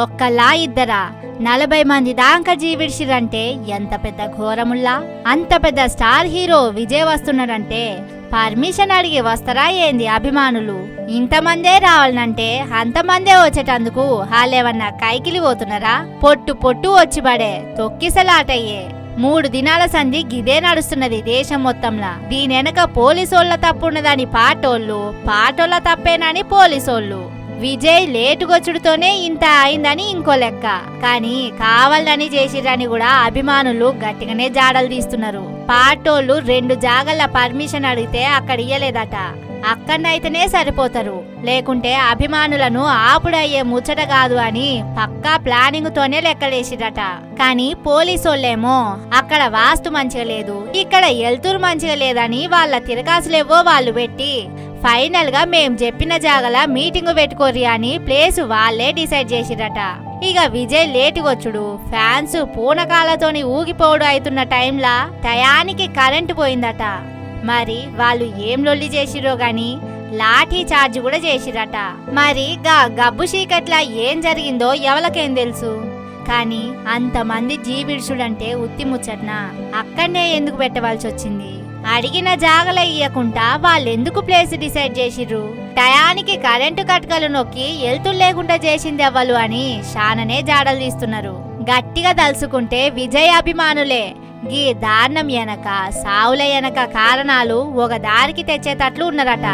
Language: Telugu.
ఒక్కలా ఇద్దరా 40 మంది దాకా జీవిడిసిరంటే ఎంత పెద్ద ఘోరముల్లా. అంత పెద్ద స్టార్ హీరో విజయ్ వస్తున్నాడంటే పర్మిషన్ అడిగి వస్తారా ఏంది అభిమానులు? ఇంతమందే రావాలంటే అంతమందే వచ్చేటందుకు వాళ్ళేమన్నా కైకిలి పోతున్నారా? పొట్టు పొట్టు వచ్చి పడే తొక్కిసలాటయ్యే 3 దినాల సంధి గిదే నడుస్తున్నది దేశం మొత్తంలా. దీనెనక పోలీసోళ్ల తప్పున్నదని పాటోళ్ల తప్పేనని పోలీసోళ్ళు. విజయ్ లేటుగొచ్చుడుతోనే ఇంత అయిందని ఇంకో లెక్క. కానీ కావాలని చేసిరని కూడా అభిమానులు గట్టిగానే జాడలు తీస్తున్నారు. పాటోళ్ళు 2 జాగల పర్మిషన్ అడిగితే అక్కడ ఇయ్యలేదట. అక్కడనైతేనే సరిపోతారు, లేకుంటే అభిమానులను ఆపుడయ్యే ముచ్చట కాదు అని పక్కా ప్లానింగ్ తోనే లెక్కలేసిరట. కానీ పోలీసోళ్ళేమో అక్కడ వాస్తు మంచిగా లేదు, ఇక్కడ ఎల్తురు మంచిగా లేదని వాళ్ళ తిరగాసులేవో వాళ్ళు పెట్టి ఫైనల్ గా మేం చెప్పిన జాగల మీటింగ్ పెట్టుకోర్రి అని ప్లేస్ వాళ్ళే డిసైడ్ చేసిరట. ఇక విజయ్ లేటుగొచ్చుడు, ఫ్యాన్స్ పూనకాలతోని ఊగిపోవడు అవుతున్న టైంలా టయానికి కరెంటు పోయిందట. మరి వాళ్ళు ఏం లొల్లి చేసిరో గాని లాఠీ చార్జ్ కూడా చేసిరట. మరి గబ్బు చీకట్లా ఏం జరిగిందో ఎవరికేం తెలుసు. కానీ అంతమంది జీవిడ్సుడంటే ఉత్తి ముచ్చట్నా? అక్కడనే ఎందుకు పెట్టవలసి వచ్చింది? అడిగిన జాగల ఇయ్యకుండా వాళ్ళెందుకు ప్లేస్ డిసైడ్ చేసిర్రు? టయానికి కరెంటు కట్కలు నొక్కి ఎల్తులు లేకుండా చేసింది ఎవ్వలు అని శాననే జాడలు తీస్తున్నారు. గట్టిగా దలుసుకుంటే విజయ్ అభిమానులే గీ దారుణం ఎనక సావుల ఎనక కారణాలు ఒక దారికి తెచ్చేటట్లు ఉన్నారట.